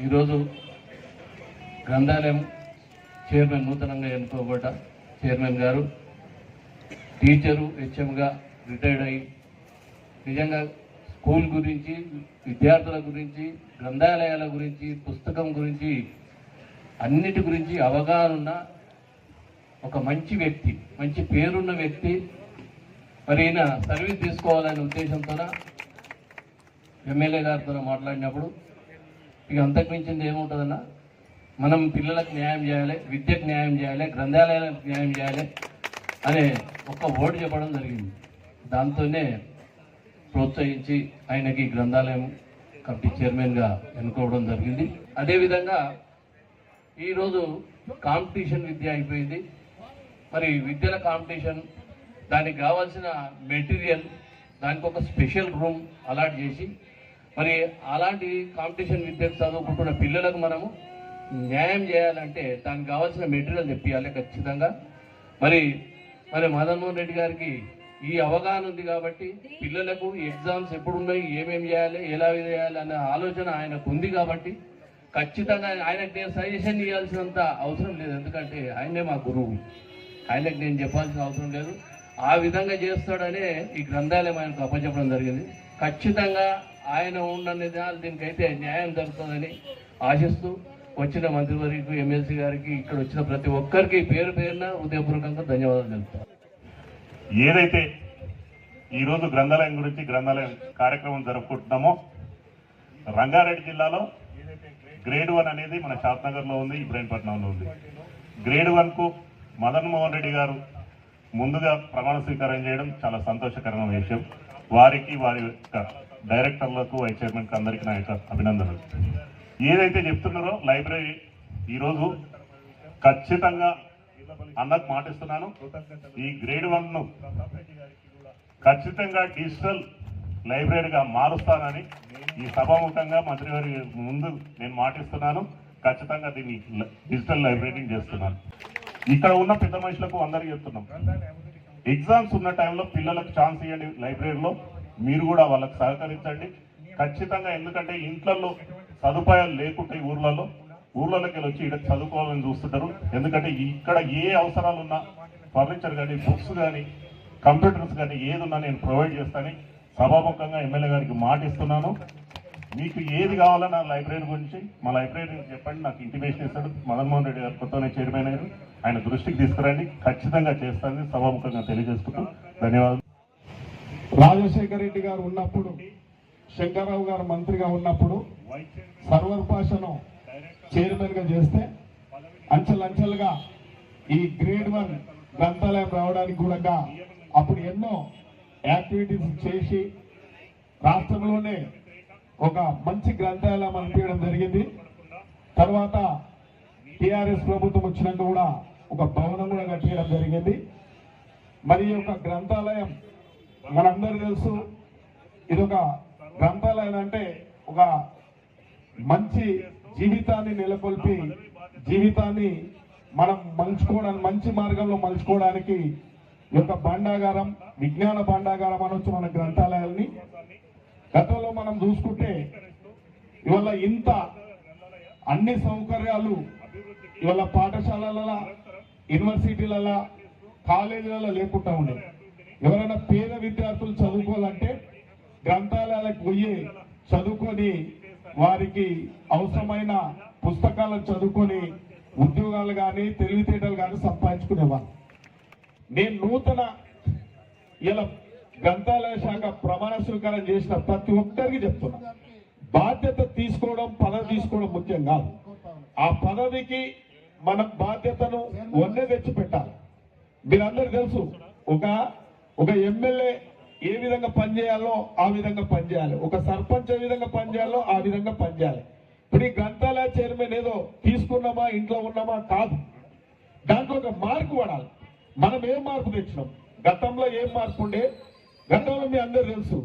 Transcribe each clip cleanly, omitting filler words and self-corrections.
ఈరోజు గ్రంథాలయం చైర్మన్ నూతనంగా ఎన్నుకోబడ్డ చైర్మన్ గారు టీచరు హెచ్ఎంగా రిటైర్డ్ అయ్యి నిజంగా స్కూల్ గురించి, విద్యార్థుల గురించి, గ్రంథాలయాల గురించి, పుస్తకం గురించి, అన్నిటి గురించి అవగాహన ఉన్న ఒక మంచి వ్యక్తి, మంచి పేరున్న వ్యక్తి. మరి ఈయన సర్వీస్ తీసుకోవాలనే ఉద్దేశంతో ఎమ్మెల్యే గారితో మాట్లాడినప్పుడు ఇక అంతకు మించింది ఏముంటుందన్నా, మనం పిల్లలకు న్యాయం చేయాలి, విద్యకు న్యాయం చేయాలి, గ్రంథాలయాలకు న్యాయం చేయాలి అనే ఒక వర్డ్ చెప్పడం జరిగింది. దాంతోనే ప్రోత్సహించి ఆయనకి గ్రంథాలయం కమిటీ చైర్మన్గా ఎన్నుకోవడం జరిగింది. అదేవిధంగా ఈరోజు కాంపిటీషన్ విద్య అయిపోయింది. మరి విద్యల కాంపిటీషన్, దానికి కావాల్సిన మెటీరియల్, దానికి ఒక స్పెషల్ రూమ్ అలాట్ చేసి మరి అలాంటి కాంపిటీషన్ విద్యకు చదువుకుంటున్న పిల్లలకు మనము న్యాయం చేయాలంటే దానికి కావాల్సిన మెటీరియల్ తెప్పియాలి ఖచ్చితంగా. మరి మదన్మోహన్ రెడ్డి గారికి ఈ అవగాహన ఉంది కాబట్టి పిల్లలకు ఎగ్జామ్స్ ఎప్పుడు ఉన్నాయి, ఏమేమి చేయాలి, ఎలా చేయాలి అనే ఆలోచన ఆయనకు ఉంది కాబట్టి ఖచ్చితంగా ఆయనకు నేను సజెషన్ ఇవ్వాల్సినంత అవసరం లేదు. ఎందుకంటే ఆయనే మా గురువు, ఆయనకు నేను చెప్పాల్సిన అవసరం లేదు. ఆ విధంగా చేస్తాడనే ఈ గ్రంథాలయం ఆయనకు అప్పచెప్పడం జరిగింది. ఖచ్చితంగా ఆయన ఉన్న దీనికైతే న్యాయం జరుగుతుందని ఆశిస్తూ వచ్చిన మంత్రివర్యులకు, ఎమ్మెల్సీ గారికి, ఇక్కడ వచ్చిన ప్రతి ఒక్కరికి పేరు పేరున హృదయపూర్వకంగా ధన్యవాదాలు తెలుపుతాను. ఏదైతే ఈరోజు గ్రంథాలయం గురించి గ్రంథాలయం కార్యక్రమం జరుపుకుంటున్నామో, రంగారెడ్డి జిల్లాలో గ్రేడ్ 1 అనేది మన షాద్నగర్లో ఉంది, ఇబ్రాహీంపట్నంలో ఉంది. గ్రేడ్ 1కు మదన్మోహన్ రెడ్డి గారు ముందుగా ప్రమాణ స్వీకారం చేయడం చాలా సంతోషకరమైన విషయం. వారికి, వారి యొక్క డైరెక్టర్లకు, వైస్ చైర్మన్కి అందరికీ నా యొక్క అభినందనలు. ఏదైతే చెప్తున్నారో లైబ్రరీ ఈరోజు ఖచ్చితంగా అన్నకు మాటిస్తున్నాను, ఈ గ్రేడ్ 1ను ఖచ్చితంగా డిజిటల్ లైబ్రరీగా మారుస్తానని ఈ సభాముఖంగా మంత్రి గారి ముందు నేను మాటిస్తున్నాను. ఖచ్చితంగా దీన్ని డిజిటల్ లైబ్రరీ చేస్తున్నాను. ఇక్కడ ఉన్న పెద్ద మనుషులకు అందరికీ చెప్తున్నాం, ఎగ్జామ్స్ ఉన్న టైంలో పిల్లలకు ఛాన్స్ ఇవ్వండి లైబ్రరీలో, మీరు కూడా వాళ్ళకి సహకరించండి ఖచ్చితంగా. ఎందుకంటే ఇంట్లలో సదుపాయాలు లేకుంటే ఊర్లలోకి వెళ్ళి వచ్చి ఇక్కడ చదువుకోవాలని చూస్తుంటారు. ఎందుకంటే ఇక్కడ ఏ అవసరాలు ఉన్నా, ఫర్నిచర్ కానీ, బుక్స్ కానీ, కంప్యూటర్స్ కానీ ఏది ఉన్నా నేను ప్రొవైడ్ చేస్తానని సభాముఖంగా ఎమ్మెల్యే గారికి మాటిస్తున్నాను. మీకు ఏది కావాలన్నా లైబ్రరీ గురించి మా లైబ్రరీ చెప్పండి, నాకు ఇంటిమేషన్ ఇస్తాడు. మదన్మోహన్ రెడ్డి గారు కొత్తనే చైర్మన్ అయ్యారు, ఆయన దృష్టికి తీసుకురండి, ఖచ్చితంగా చేస్తానని సభాముఖంగా తెలియజేసుకుంటూ ధన్యవాదాలు. రాజశేఖర రెడ్డి గారు ఉన్నప్పుడు, శంకర్రావు గారు మంత్రిగా ఉన్నప్పుడు సర్వర్ భాషను చైర్మన్ గా చేస్తే అంచెలంచెలుగా ఈ గ్రేడ్ 1 గ్రంథాలయం రావడానికి కూడా అప్పుడు ఎన్నో యాక్టివిటీస్ చేసి రాష్ట్రంలోనే ఒక మంచి గ్రంథాలయం అనిపించడం జరిగింది. తర్వాత టిఆర్ఎస్ ప్రభుత్వం వచ్చినాక కూడా ఒక భవనం కూడా కట్టించడం జరిగింది. మరి ఈ యొక్క గ్రంథాలయం మనందరూ తెలుసు, ఇది ఒక గ్రంథాలయం అంటే ఒక మంచి జీవితాన్ని నెలకొల్పి జీవితాన్ని మనం మలుచుకోవడానికి, మంచి మార్గంలో మలుచుకోవడానికి ఈ యొక్క భాండాగారం, విజ్ఞాన భాండాగారం అనొచ్చు మన గ్రంథాలయాల్ని. గతంలో మనం చూసుకుంటే ఇవాళ ఇంత అన్ని సౌకర్యాలు ఇవాళ పాఠశాలల, యూనివర్సిటీలలో, కాలేజీలలో లేకుండా ఉండేది. ఎవరైనా పేద విద్యార్థులు చదువుకోవాలంటే గ్రంథాలయాలకు పోయి చదువుకొని వారికి అవసరమైన పుస్తకాలను చదువుకొని ఉద్యోగాలు కానీ, తెలివితేటలు కానీ సంపాదించుకునేవాళ్ళు. నేను నూతన ఇలా గ్రంథాలయ శాఖ ప్రమాణ స్వీకారం చేసిన ప్రతి ఒక్కరికి చెప్తున్నా, బాధ్యత తీసుకోవడం, పదవి తీసుకోవడం ముఖ్యం కాదు. ఆ పదవికి మనం బాధ్యతను వన్నే తెచ్చి పెట్టాలి. మీరందరూ తెలుసు, ఒక ఎమ్మెల్యే ఏ విధంగా పనిచేయాలో ఆ విధంగా పనిచేయాలి, ఒక సర్పంచ్ ఏ విధంగా పనిచేయాలో ఆ విధంగా పనిచేయాలి. ఇప్పుడు ఈ గ్రంథాలయ చైర్మన్ ఏదో తీసుకున్నామా, ఇంట్లో ఉన్నామా కాదు, దాంట్లో ఒక మార్పు పడాలి. మనం ఏం మార్పు తెచ్చినాం, గతంలో ఏం మార్పు ఉండే, గతంలో మీ అందరూ తెలుసు,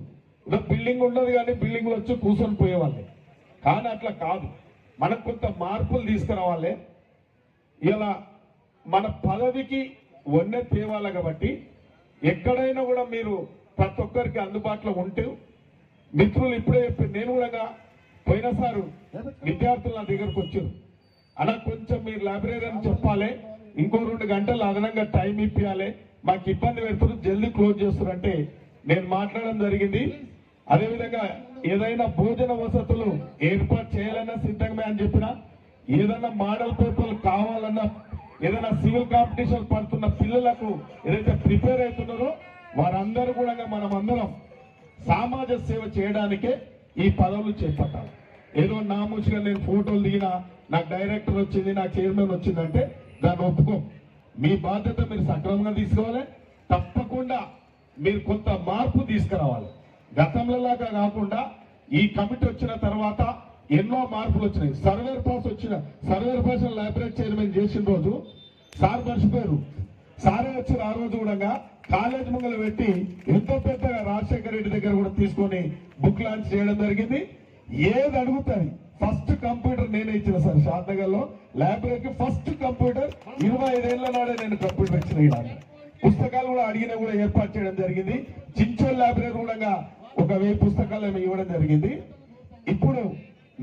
బిల్డింగ్ ఉండదు కానీ బిల్డింగ్లో వచ్చి కూర్చొని పోయేవాళ్ళే. కానీ అట్లా కాదు, మనకు కొంత మార్పులు తీసుకురావాలి. ఇలా మన పదవికి వన్నె తేవాలి కాబట్టి ఎక్కడైనా కూడా మీరు ప్రతి ఒక్కరికి అందుబాటులో ఉంటూ, మిత్రులు ఇప్పుడే చెప్పి నేను కూడా పోయినసారి విద్యార్థులు నా దగ్గరకు వచ్చారు, అలా కొంచెం మీరు లైబ్రరీ అని చెప్పాలి, ఇంకో 2 గంటలు అదనంగా టైం ఇప్పించాలి, మాకు ఇబ్బంది పెడుతున్నారు, జల్దీ క్లోజ్ చేస్తారంటే నేను మాట్లాడడం జరిగింది. అదేవిధంగా ఏదైనా భోజన వసతులు ఏర్పాటు చేయాలన్నా సిద్ధంగా అని చెప్పిన, ఏదైనా మోడల్ పేపర్లు కావాలన్నా, ఏదైనా సివిల్ కాంపిటీషన్ పడుతున్న పిల్లలకు ఏదైతే ప్రిపేర్ అవుతున్నారో వారందరూ కూడా మనం అందరం సమాజ సేవ చేయడానికే ఈ పదవులు చేపట్టాలి. ఏదో నామూసిగా నేను ఫోటోలు దిగినా, నాకు డైరెక్టర్ వచ్చింది, నాకు చైర్మన్ వచ్చిందంటే దాన్ని ఒప్పుకో. మీ బాధ్యత మీరు సక్రమంగా తీసుకోవాలి. తప్పకుండా మీరు కొంత మార్పు తీసుకురావాలి. గతంలో లాగా కాకుండా ఈ కమిటీ వచ్చిన తర్వాత ఎన్నో మార్పులు వచ్చినాయి. సర్వేర్ పాస్ లైబ్రరీ చైర్మన్ చేసిన రోజు సార్ మర్చిపోయారు. సారే వచ్చిన ఆ రోజు కూడా కాలేజ్ ముంగలు పెట్టి ఎంతో పెద్దగా రాజశేఖర రెడ్డి దగ్గర కూడా తీసుకొని బుక్ లాంచ్ చేయడం జరిగింది. ఏది అడుగుతుంది ఫస్ట్ కంప్యూటర్ నేనే ఇచ్చిన సార్. షాద్నగర్ లో లైబ్రరీకి ఫస్ట్ కంప్యూటర్ 25 ఏళ్ల నాడే నేను కంప్యూటర్ ఇచ్చిన. పుస్తకాలు కూడా అడిగినా కూడా ఏర్పాటు చేయడం జరిగింది. చించోల్ లైబ్రరీ కూడా ఒక 1000 పుస్తకాలు ఏమో ఇవ్వడం జరిగింది. ఇప్పుడు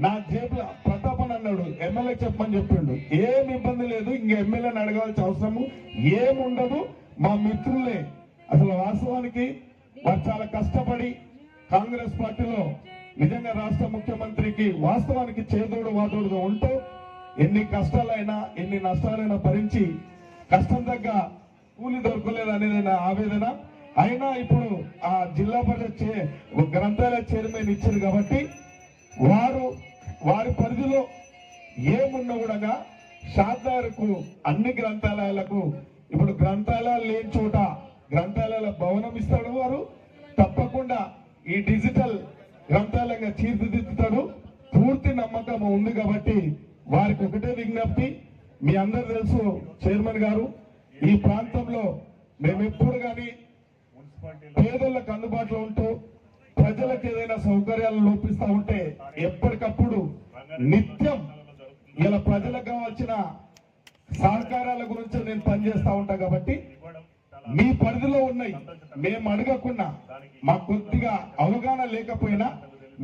నా జేబులో ప్రతాపన్ అన్నాడు, ఎమ్మెల్యే చెప్పమని చెప్పిండు. ఏం ఇబ్బంది లేదు, ఇంకా ఎమ్మెల్యేని అడగాల్సిన అవసరము ఏముండదు. మా మిత్రులే అసలు వాస్తవానికి వారు చాలా కష్టపడి కాంగ్రెస్ పార్టీలో నిజంగా రాష్ట్ర ముఖ్యమంత్రికి వాస్తవానికి చేదోడు వాదోడుగా ఉంటూ ఎన్ని కష్టాలైనా ఎన్ని నష్టాలైనా భరించి కష్టం తగ్గ కూలి దొరకలేదు అనేది నా ఆవేదన. అయినా ఇప్పుడు ఆ జిల్లా పరిషత్ గ్రంథాలయ చైర్మన్ ఇచ్చారు కాబట్టి వారి పరిధిలో ఏమున్నా కూడా షాద్నగర్కు అన్ని గ్రంథాలయాలకు ఇప్పుడు గ్రంథాలయాలు లేని చోట గ్రంథాలయాల భవనం ఇస్తాడు. వారు తప్పకుండా ఈ డిజిటల్ గ్రంథాలయంగా తీర్చిదిద్దుతాడు. పూర్తి నమ్మకం ఉంది కాబట్టి వారికి ఒకటే విజ్ఞప్తి. మీ అందరు తెలుసు చైర్మన్ గారు, ఈ ప్రాంతంలో మేము ఎప్పుడు కానీ పేదలకు అందుబాటులో ఉంటూ ప్రజలకు ఏదైనా సౌకర్యాలు లోపిస్తా ఉంటే ఎప్పటికప్పుడు నిత్యం ఇలా ప్రజలకు కావాల్సిన సహకారాల గురించి నేను పనిచేస్తా ఉంటా. కాబట్టి మీ పరిధిలో ఉన్నాయి మేము అడగకుండా మాకు కొద్దిగా అవగాహన లేకపోయినా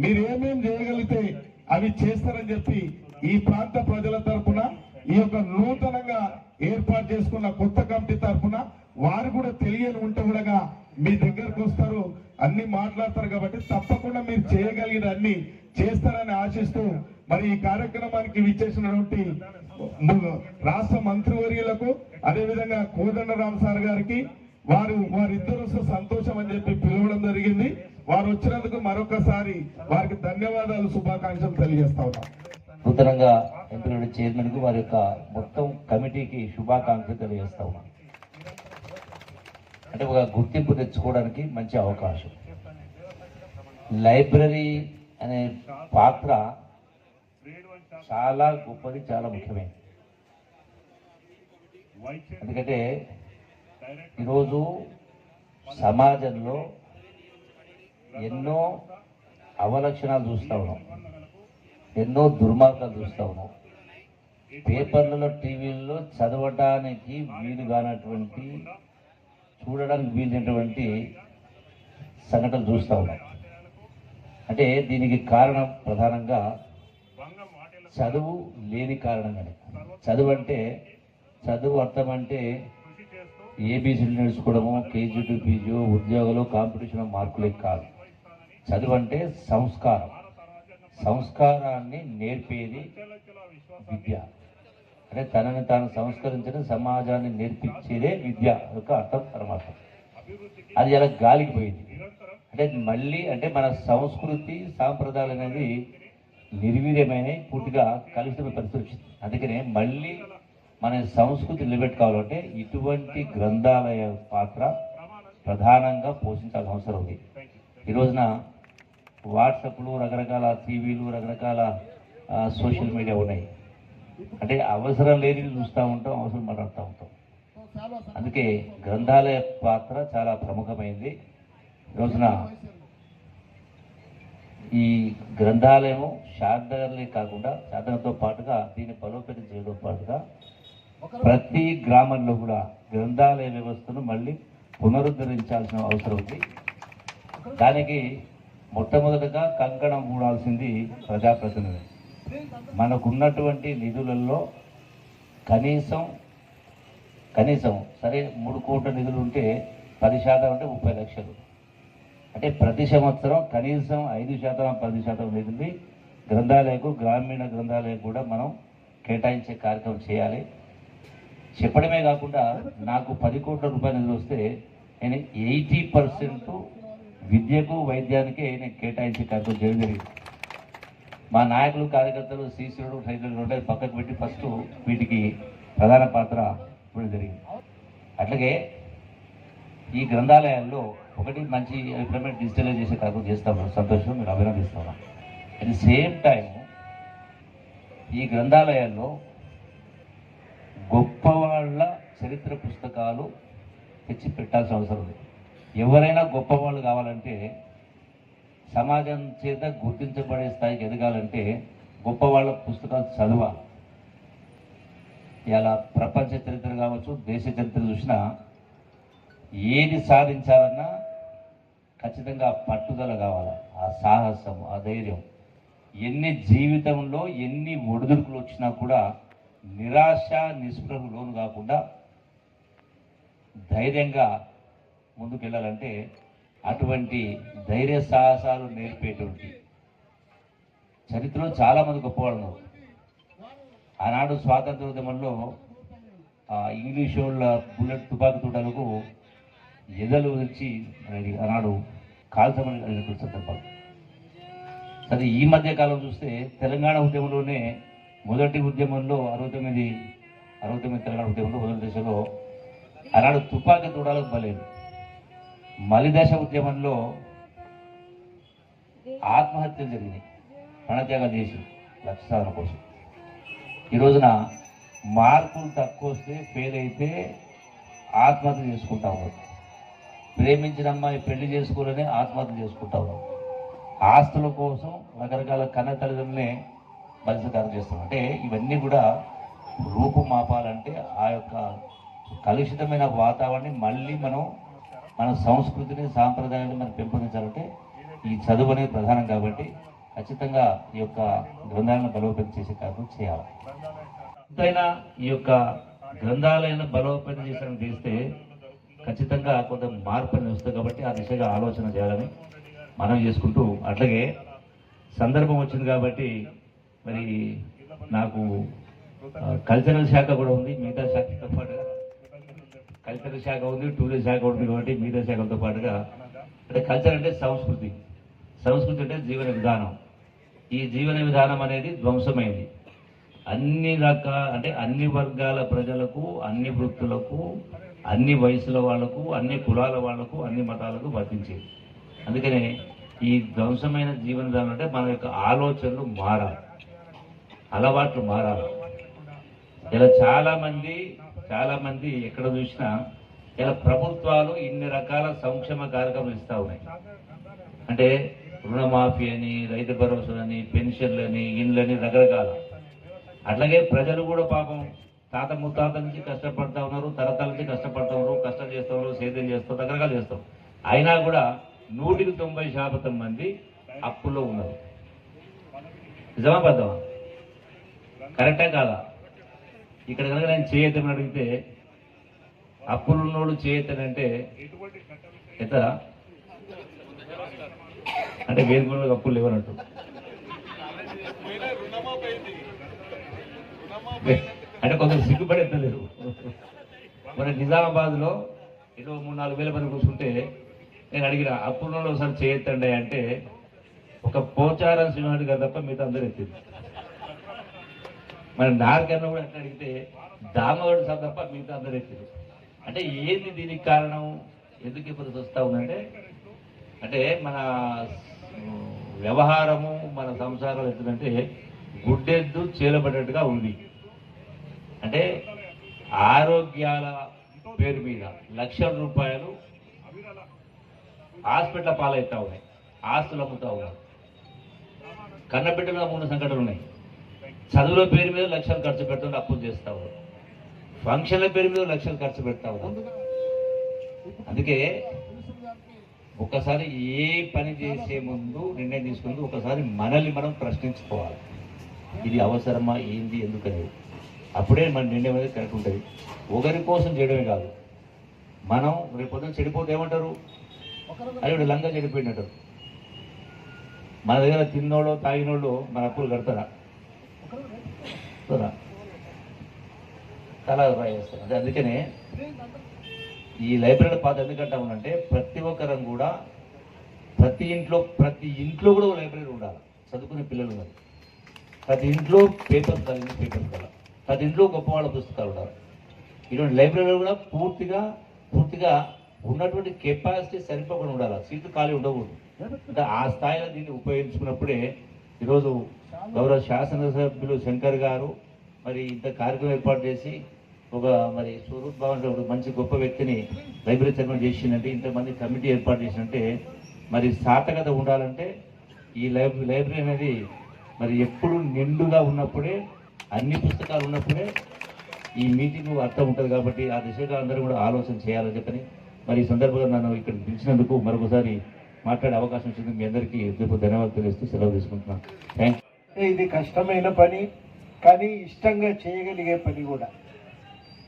మీరు ఏమేం చేయగలిగితే అవి చేస్తారని చెప్పి ఈ ప్రాంత ప్రజల తరఫున ఈ యొక్క నూతనంగా ఏర్పాటు చేసుకున్న కొత్త కమిటీ తరఫున వారు కూడా తెలియని ఉంటే కూడా మీ దగ్గరకు వస్తారు, అన్ని మాట్లాడతారు. కాబట్టి తప్పకుండా మీరు చేయగలిగిన అన్ని చేస్తారని ఆశిస్తూ మరి ఈ కార్యక్రమానికి విచ్చేసినటువంటి రాష్ట్ర మంత్రివర్యులకు అదేవిధంగా కోదండరామ్ సార్ గారికి వారిద్దరు సంతోషం అని చెప్పి పిలవడం జరిగింది. వారు వచ్చినందుకు మరొకసారి వారికి ధన్యవాదాలు, శుభాకాంక్షలు తెలియజేస్తా ఉన్నాం. నూతనంగా ఎంపికైన చైర్మన్ కు వారి యొక్క మొత్తం కమిటీకి శుభాకాంక్షలు తెలియజేస్తా ఉన్నాం. అంటే ఒక గుర్తింపు తెచ్చుకోవడానికి మంచి అవకాశం. లైబ్రరీ అనే పాత్ర చాలా గొప్పది, చాలా ముఖ్యమైనది. ఎందుకంటే ఈరోజు సమాజంలో ఎన్నో అవలక్షణాలు చూస్తూ ఉన్నాం, ఎన్నో దుర్మార్గాలు చూస్తూ ఉన్నాం. పేపర్లలో టీవీల్లో చదవడానికి వీలు కానటువంటి, చూడడానికి వీలైనటువంటి సంఘటనలు చూస్తూ ఉన్నాం. అంటే దీనికి కారణం ప్రధానంగా చదువు లేని కారణంగానే. చదువు అర్థం అంటే ఏబీసీలు నేర్చుకోవడము, కేజీ టు పీజీ, ఉద్యోగాలు, కాంపిటీషన్ మార్కులే కాదు. చదువు అంటే సంస్కారాన్ని నేర్పేది విద్య. అంటే తనని తాను సంస్కరించడం, సమాజాన్ని నేర్పించేదే విద్య యొక్క అర్థం పరమార్థం. అది అలా గాలికి పోయింది. అంటే మళ్ళీ అంటే మన సంస్కృతి సాంప్రదాయాలు అనేది నిర్వీర్యమైన పూర్తిగా కలుషితమైన పరిస్థితి వచ్చింది. అందుకనే మళ్ళీ మన సంస్కృతి నిలబెట్టుకోవాలంటే ఇటువంటి గ్రంథాలయ పాత్ర ప్రధానంగా పోషించాల్సిన అవసరం ఉంది. ఈ రోజున వాట్సాప్లు, రకరకాల టీవీలు, రకరకాల సోషల్ మీడియా ఉన్నాయి. అంటే అవసరం లేని చూస్తూ ఉంటాం, అవసరం మాట్లాడుతూ ఉంటాం. అందుకే గ్రంథాలయ పాత్ర చాలా ప్రముఖమైంది. ఈ రోజున ఈ గ్రంథాలయం షాద్నగర్లే కాకుండా షాద్నగర్తో పాటుగా దీన్ని బలోపేతం చేయడంతో పాటుగా ప్రతి గ్రామంలో కూడా గ్రంథాలయ వ్యవస్థను మళ్ళీ పునరుద్ధరించాల్సిన అవసరం ఉంది. దానికి మొట్టమొదటగా కంకణం కూడాల్సింది ప్రజాప్రతినిధి. మనకున్నటువంటి నిధులలో కనీసం సరే 3 కోట్ల నిధులు ఉంటే 10% అంటే 30 లక్షలు. అంటే ప్రతి సంవత్సరం కనీసం 5% 10% నిధులు గ్రంథాలయకు, గ్రామీణ గ్రంథాలయకు కూడా మనం కేటాయించే కార్యక్రమం చేయాలి. చెప్పడమే కాకుండా నాకు 10 కోట్ల రూపాయల నిధులు వస్తే నేను 80% విద్యకు, వైద్యానికే నేను కేటాయించే కార్యక్రమం చేయడం జరిగింది. మా నాయకులు, కార్యకర్తలు శ్రీశ్వరుడు సైకిల్ ఉంటే పక్కకు పెట్టి ఫస్ట్ వీటికి ప్రధాన పాత్ర ఇవ్వడం జరిగింది. అట్లాగే ఈ గ్రంథాలయాల్లో ఒకటి మంచి ఇంప్లిమెంట్ డిజిటలైజ్ చేసే కార్యక్రమం చేస్తాము, సంతోషం, మీరు అభినందిస్తాను. అట్ ది సేమ్ టైం ఈ గ్రంథాలయాల్లో గొప్పవాళ్ళ చరిత్ర పుస్తకాలు తెచ్చి పెట్టాల్సిన అవసరం ఉంది. ఎవరైనా గొప్పవాళ్ళు కావాలంటే, సమాజం చేత గుర్తించబడే స్థాయికి ఎదగాలంటే గొప్పవాళ్ళ పుస్తకాలు చదవాలి. ఇలా ప్రపంచ చరిత్ర కావచ్చు, దేశ చరిత్ర చూసినా ఏది సాధించాలన్నా ఖచ్చితంగా పట్టుదల కావాలి, ఆ సాహసం, ఆ ధైర్యం. జీవితంలో ఎన్ని ఒడిదుడుకులు వచ్చినా కూడా నిరాశ, నిస్పృహకు లోను కాకుండా ధైర్యంగా ముందుకెళ్ళాలంటే అటువంటి ధైర్య సాహసాలు నేర్పేటువంటి చరిత్రలో చాలామంది గొప్పవాళ్ళు ఉన్నారు. ఆనాడు స్వాతంత్రోద్యమంలో ఇంగ్లీష్ వాళ్ళ బుల్లెట్ తుపాకీ తూటాలకు ఎదలు వచ్చి ఆనాడు కాల్చమని సందర్భాలు. సరే, ఈ మధ్య కాలం చూస్తే తెలంగాణ ఉద్యమంలోనే మొదటి ఉద్యమంలో 69 తెలంగాణ ఉద్యమంలో మొదటి దశలో ఆనాడు తుపాకీ తూటాలకు బలేదు. మలిదశ ఉద్యమంలో ఆత్మహత్యలు జరిగినాయి, ప్రాణత్యాగాలు చేసి లక్ష్య సాధన కోసం. ఈ రోజున మార్కులు తక్కువ వస్తే, ఫెయిల్ అయితే ఆత్మహత్య చేసుకుంటా ఉన్నారు. ప్రేమించిన అమ్మాయి పెళ్లి చేసుకోవాలని ఆత్మహత్య చేసుకుంటా ఉన్నారు. ఆస్తుల కోసం రకరకాల కన్న తల్లిదండ్రులనే బలిసకారం చేస్తున్నాం. అంటే ఇవన్నీ కూడా రూపుమాపాలంటే ఆ యొక్క కలుషితమైన వాతావరణాన్ని మళ్ళీ మన సంస్కృతిని, సాంప్రదాయాన్ని మనం పెంపొందించాలంటే ఈ చదువు అనేది ప్రధానం. కాబట్టి ఖచ్చితంగా ఈ యొక్క గ్రంథాలను బలోపేతం చేసే కార్యక్రమం చేయాలి. ఎంతైనా ఈ యొక్క గ్రంథాలయాలను బలోపేతం చేస్తే ఖచ్చితంగా కొంత మార్పు అనేది వస్తుంది. కాబట్టి ఆ దిశగా ఆలోచన చేయాలని మనం చేసుకుంటూ, అట్లాగే సందర్భం వచ్చింది కాబట్టి మరి నాకు కల్చరల్ శాఖ కూడా ఉంది, మిగతా శాఖతో పాటుగా కల్చరల్ శాఖ ఉంది, టూరిజం శాఖ ఉంది. కాబట్టి మిగతా శాఖలతో పాటుగా అంటే కల్చర్ అంటే సంస్కృతి అంటే జీవన విధానం. ఈ జీవన విధానం అనేది ధ్వంసమైంది. అన్ని వర్గాల ప్రజలకు, అన్ని వృత్తులకు, అన్ని వయసుల వాళ్లకు, అన్ని కులాల వాళ్లకు, అన్ని మతాలకు వర్తించేది. అందుకనే ఈ ధ్వంసమైన జీవన విధానం అంటే మన యొక్క ఆలోచనలు మారాలి, అలవాట్లు మారాలి. ఇలా చాలా మంది ఎక్కడ చూసినా ఇలా ప్రభుత్వాలు ఇన్ని రకాల సంక్షేమ కార్యక్రమాలు ఇస్తా ఉన్నాయి. అంటే రుణమాఫీ అని, రైతు భరోసాలని, పెన్షన్లని, ఇండ్లని, రకరకాల. అట్లాగే ప్రజలు కూడా పాపం తాత ముత్తాత నుంచి కష్టపడతా ఉన్నారు, తరతల నుంచి కష్టపడతా ఉన్నారు, కష్టం చేస్తూ ఉన్నారు, సేద్యం చేస్తారు, రకరకాలు చేస్తాం. అయినా కూడా 190% మంది అప్పుల్లో ఉన్నారు. నిజమా పద్ధమా? కరెక్టా కాదా? ఇక్కడ కనుక నేను చేయొద్దని అడిగితే అప్పులున్నోడు చేయొద్దనంటే ఎంత అంటే వేరుకున్న అప్పులు లేవనట్టు. అంటే కొందరు సిగ్గుపడేద్దలేరు. మన నిజామాబాద్లో ఏదో 3-4 వేల మంది కూర్చుంటే నేను అడిగిన అప్పులున్నోడు ఒకసారి చేయొద్దండి అంటే ఒక పోచారం సింహాడి గారు తప్ప మిగతా అందరూ ఎత్తింది. మరి నార్కన్నా కూడా అట్లా అడిగితే దామగడు సార్ తప్ప మిగతా అందరూ ఎత్తింది. అంటే ఏంది దీనికి కారణం? ఎందుకు ఇప్పుడు వస్తూ ఉందంటే అంటే మన వ్యవహారము, మన సంసారాలు ఎత్తుందంటే గుడ్డెద్దు చేలబడ్డట్టుగా ఉంది. అంటే ఆరోగ్యాల పేరు మీద లక్షల రూపాయలు హాస్పిటల్ పాలవుతా ఉన్నాయి, ఆస్తులు అమ్ముతా ఉన్నారు. కన్నబిడ్డలో 3 సంఘటనలు ఉన్నాయి. చదువుల పేరు మీద లక్షలు ఖర్చు పెడుతుంటే అప్పులు చేస్తా ఉన్నారు. ఫంక్షన్ల పేరు మీద లక్షలు ఖర్చు పెడతా ఉన్నారు. అందుకే ఒకసారి ఏ పని చేసే ముందు నిర్ణయం తీసుకుంటూ ఒకసారి మనల్ని మనం ప్రశ్నించుకోవాలి. ఇది అవసరమా, ఏంది, ఎందుకనేది. అప్పుడే మన నిర్ణయం అనేది కరెక్ట్ ఉంటుంది. ఒకరి కోసం చేయడమే కాదు, మనం రేపు పొద్దున చెడిపోతే ఏమంటారు, అది ఇప్పుడు లంగా చెడిపోయినట్టారు. మన దగ్గర తిన్నోళ్ళు తాగినోళ్ళు మన అప్పులు కడతారా? చాలా చేస్తారు. అదే అందుకనే ఈ లైబ్రరీ పాత ఎందుకంటా ఉందంటే ప్రతి ఒక్కరం కూడా ప్రతి ఇంట్లో కూడా లైబ్రరీ ఉండాలి. చదువుకునే పిల్లలు ఉన్నారు, ప్రతి ఇంట్లో పేపర్ కలిగిన పేపర్ ఉండాలి, ప్రతి ఇంట్లో గొప్ప వాళ్ళ పుస్తకాలు ఉండాలి. ఇటువంటి లైబ్రరీలో కూడా పూర్తిగా ఉన్నటువంటి కెపాసిటీ సరిపోకుండా ఉండాలి. సీట్లు ఖాళీ ఉండకూడదు. అంటే ఆ స్థాయిలో దీన్ని ఉపయోగించుకున్నప్పుడే ఈరోజు గౌరవ శాసనసభ్యులు శంకర్ గారు మరి ఇంత కార్యక్రమం ఏర్పాటు చేసి ఒక మరి స్వరూప్ భవన్ ఒక మంచి గొప్ప వ్యక్తిని లైబ్రరీ చైర్మన్ చేసిందంటే, ఇంతమంది కమిటీ ఏర్పాటు చేసినంటే మరి సార్థకత ఉండాలంటే ఈ లైబ్రరీ అనేది మరి ఎప్పుడు నిండుగా ఉన్నప్పుడే, అన్ని పుస్తకాలు ఉన్నప్పుడే ఈ మీటింగ్ అర్థం ఉంటుంది. కాబట్టి ఆ దిశగా అందరూ కూడా ఆలోచన చేయాలని చెప్పని మరి ఈ సందర్భంగా నన్ను ఇక్కడ పిలిచినందుకు మరొకసారి మాట్లాడే అవకాశం వచ్చింది. మీ అందరికీ ధన్యవాదాలు తెలియజేస్తూ సెలవు తీసుకుంటున్నాను. Thank you. ఇది కష్టమైన పని, కానీ ఇష్టంగా చేయగలిగే పని కూడా.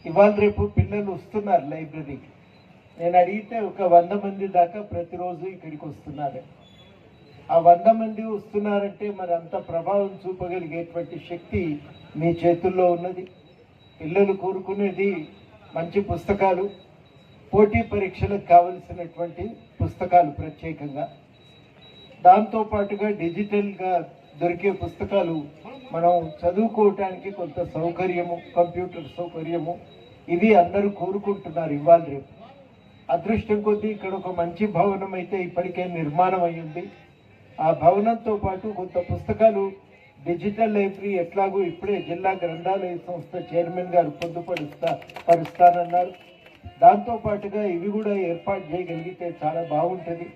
ఇవాళ రేపు పిల్లలు వస్తున్నారు లైబ్రరీకి. నేను అడిగితే ఒక 100 మంది దాకా ప్రతిరోజు ఇక్కడికి వస్తున్నారు. ఆ 100 మంది వస్తున్నారంటే మరి అంత ప్రభావం చూపగలిగేటువంటి శక్తి మీ చేతుల్లో ఉన్నది. పిల్లలు కోరుకునేది మంచి పుస్తకాలు, పోటీ పరీక్షలకు కావలసినటువంటి పుస్తకాలు ప్రత్యేకంగా, దాంతోపాటుగా డిజిటల్గా దొరికే పుస్తకాలు మనం చదువుకోవటానికి కొంత సౌకర్యము, కంప్యూటర్ సౌకర్యము, ఇవి అందరూ కోరుకుంటున్నారు ఇవాళ రేపు. అదృష్టం కొద్దీ ఇక్కడ ఒక మంచి భవనం అయితే ఇప్పటికే నిర్మాణం అయ్యింది. ఆ భవనంతో పాటు కొంత పుస్తకాలు డిజిటల్ లైబ్రరీ ఎట్లాగో ఇప్పుడే జిల్లా గ్రంథాలయ సంస్థ చైర్మన్ గారు పరుస్తానన్నారు. దాంతోపాటుగా ఇవి కూడా ఏర్పాటు చేయగలిగితే చాలా బాగుంటుంది.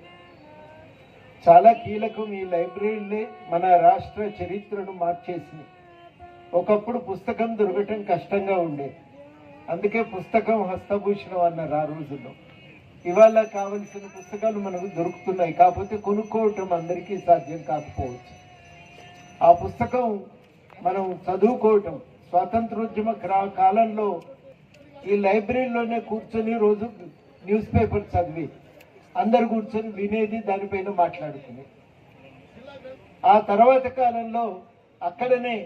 చాలా కీలకం. ఈ లైబ్రరీలే మన రాష్ట్ర చరిత్రను మార్చేసింది. ఒకప్పుడు పుస్తకం దొరకటం కష్టంగా ఉండేది, అందుకే పుస్తకం హస్తభూషణం అన్నారు ఆ రోజుల్లో. ఇవాళ కావలసిన పుస్తకాలు మనకు దొరుకుతున్నాయి, కాకపోతే కొనుక్కోవటం అందరికీ సాధ్యం కాకపోవచ్చు. ఆ పుస్తకం మనం చదువుకోవటం, స్వాతంత్రోద్యమ కాలంలో ఈ లైబ్రరీలోనే కూర్చొని రోజు న్యూస్ పేపర్ చదివి అందరు కూర్చొని వినేది, దానిపైన మాట్లాడుకునేది. ఆ తర్వాత కాలంలో అక్కడనే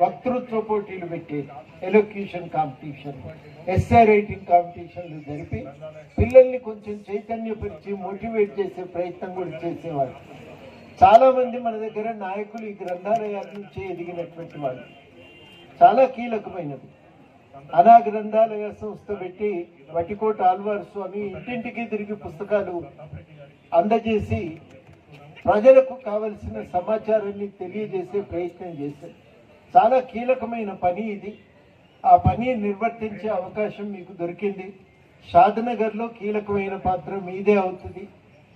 వక్తృత్వ పోటీలు పెట్టేది, ఎలోక్యూషన్ కాంపిటీషన్, ఎస్ఏ రైటింగ్ కాంపిటీషన్లు జరిపి పిల్లల్ని కొంచెం చైతన్యపరిచి మోటివేట్ చేసే ప్రయత్నం కూడా చేసేవాళ్ళు. చాలా మంది మన దగ్గర నాయకులు ఈ గ్రంథాలయాల నుంచి ఎదిగినటువంటి వాళ్ళు. చాలా కీలకమైనది. అనా గ్రంథాలయ సంస్థ పెట్టి వటికోట ఆల్వార్ స్వామి ఇంటింటికి తిరిగి పుస్తకాలు అందజేసి ప్రజలకు కావలసిన సమాచారాన్ని తెలియజేసే ప్రయత్నం చేశారు. చాలా కీలకమైన పని ఇది. ఆ పని నిర్వర్తించే అవకాశం మీకు దొరికింది. షాద్నగర్లో కీలకమైన పాత్ర మీదే అవుతుంది.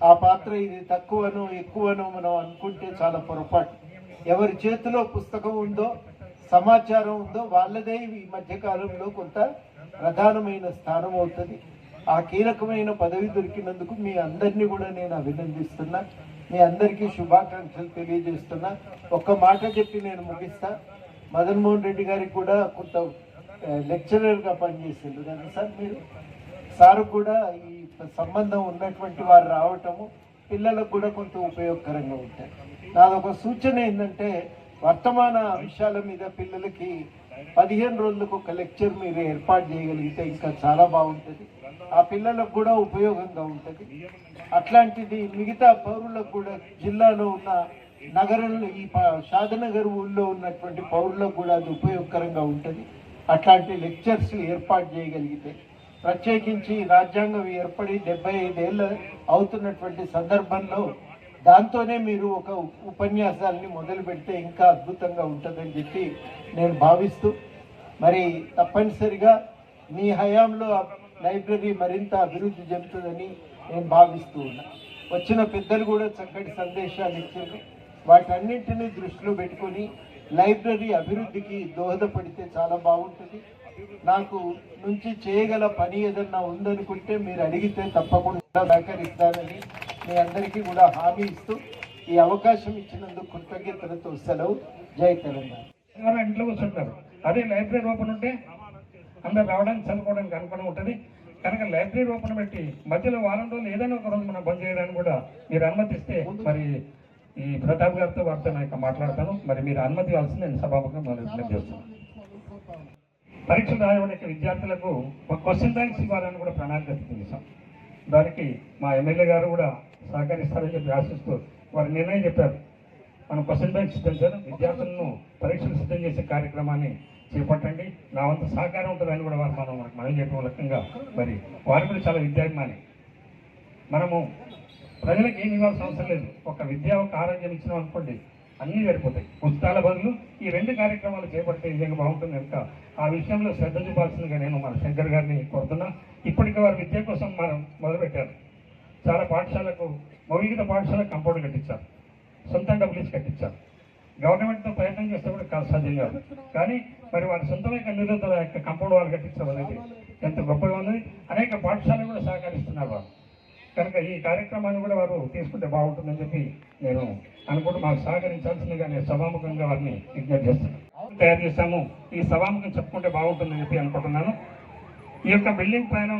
ఆ పాత్ర ఇది తక్కువనో ఎక్కువనో మనం అనుకుంటే చాలా పొరపాటు. ఎవరి చేతిలో పుస్తకం ఉందో, సమాచారం ఉందో వాళ్ళదే ఈ మధ్యకాలంలో కొంత ప్రధానమైన స్థానం అవుతుంది. ఆ కీలకమైన పదవి దొరికినందుకు మీ అందరినీ కూడా నేను అభినందిస్తున్నా. మీ అందరికీ శుభాకాంక్షలు తెలియజేస్తున్నా. ఒక్క మాట చెప్పి నేను ముగిస్తా. మదన్ మోహన్ రెడ్డి గారికి కూడా కొంత లెక్చరర్గా పనిచేసిండు కదా సార్ మీరు. సార్ కూడా ఈ సంబంధం ఉన్నటువంటి వారు రావటము పిల్లలకు కూడా కొంత ఉపయోగకరంగా ఉంటాయి. నాదొక సూచన ఏంటంటే, వర్తమాన అంశాల మీద పిల్లలకి 15 రోజులకు ఒక లెక్చర్ మీరు ఏర్పాటు చేయగలిగితే ఇంకా చాలా బాగుంటుంది. ఆ పిల్లలకు కూడా ఉపయోగంగా ఉంటుంది. అట్లాంటిది మిగతా పౌరులకు కూడా, జిల్లాలో ఉన్న నగరంలో ఈ షాద్నగర్ ఊళ్ళో ఉన్నటువంటి పౌరులకు కూడా అది ఉపయోగకరంగా ఉంటుంది. అట్లాంటి లెక్చర్స్ ఏర్పాటు చేయగలిగితే, ప్రత్యేకించి రాజ్యాంగం ఏర్పడి 75 ఏళ్ళు అవుతున్నటువంటి సందర్భంలో దాంతోనే మీరు ఒక ఉపన్యాసాలని మొదలు పెడితే ఇంకా అద్భుతంగా ఉంటుందని చెప్పి నేను భావిస్తూ, మరి తప్పనిసరిగా మీ హయాంలో లైబ్రరీ మరింత అభివృద్ధి చెందుతుందని నేను భావిస్తూ ఉన్నా. వచ్చిన పెద్దలు కూడా చక్కటి సందేశాలు ఇచ్చారు. వాటన్నింటినీ దృష్టిలో పెట్టుకొని లైబ్రరీ అభివృద్ధికి దోహదపడితే చాలా బాగుంటుంది. నాకు నుంచి చేయగల పని ఏదన్నా ఉందనుకుంటే మీరు అడిగితే తప్పకుండా సహకరిస్తానని మీ అందరికీ కూడా హామీ ఇస్తూ ఈ అవకాశం ఇచ్చినందుకు కృతజ్ఞతలతో సెలవు. జై తెలంగాణ. ఇంట్లో కూర్చుంటారు. అదే లైబ్రరీ ఓపెన్ ఉంటే అందరు రావడానికి చదువుకోవడానికి అనుకూలంగా ఉంటుంది. కనుక లైబ్రరీ ఓపెన్ పెట్టి మధ్యలో వారం రోజులు ఏదైనా ఒక రోజు మనం బంద్ చేయడానికి కూడా మీరు అనుమతిస్తే మరి ఈ ప్రతాప్ గారితో వారితో నాకు మాట్లాడతాను. మరి మీరు అనుమతి ఇవ్వాల్సింది నేను సభాముఖంగా విజ్ఞప్తి చేస్తున్నాను. పరీక్షలు రాయడానికి విద్యార్థులకు ఒక క్వశ్చన్ బ్యాంక్స్ ఇవ్వాలని కూడా ప్రణాళిక చేశాం. దానికి మా ఎమ్మెల్యే గారు కూడా సహకరిస్తారని చెప్పి ఆశిస్తూ వారి నిర్ణయం చెప్పారు. మనం క్వశ్చన్ బ్యాంక్ సిద్ధం చేయడం, విద్యార్థులను పరీక్షలు సిద్ధం చేసే కార్యక్రమాన్ని చేపట్టండి, నా వంతు సహకారం ఉంటుందని కూడా వారు మనం చెప్పిన లక్ష్యంగా మరి వారు కూడా చాలా విద్యాభిమాని. మనము ప్రజలకు ఏమి ఇవ్వాల్సిన అవసరం లేదు. ఒక విద్య ఒక ఆరోగ్యం ఇచ్చినాం అనుకోండి అన్నీ సరిపోతాయి. పుస్తకాల బదులు ఈ రెండు కార్యక్రమాలు చేపడితే నిజంగా బాగుంటుంది. కనుక ఆ విషయంలో శ్రద్ధ చూపాల్సిందిగా నేను మన శంకర్ గారిని కోరుతున్నా. ఇప్పటికీ వారు విద్య కోసం మనం మొదలుపెట్టారు. చాలా పాఠశాలకు మౌలిక పాఠశాలకు కంపౌండ్ కట్టించారు, సొంత డబ్బులు ఇచ్చి కట్టించారు. గవర్నమెంట్తో ప్రయత్నం చేస్తే కూడా సాధ్యం కాదు. కానీ మరి వారి సొంతమైన నిధులతో యొక్క కంపౌండ్ వాళ్ళు కట్టించడం అనేది ఎంత గొప్పగా ఉంది. అనేక పాఠశాలలు కూడా సహకరిస్తున్నారు వారు. కనుక ఈ కార్యక్రమాన్ని కూడా వారు తీసుకుంటే బాగుంటుందని చెప్పి నేను అనుకుంటూ మాకు సహకరించాల్సిందిగా నేను సభాముఖంగా వారిని విజ్ఞప్తి చేస్తున్నాను. తయారు చేశాము, ఈ సభాముఖం చెప్పుకుంటే బాగుంటుందని చెప్పి అనుకుంటున్నాను. ఈ యొక్క బిల్డింగ్ పైన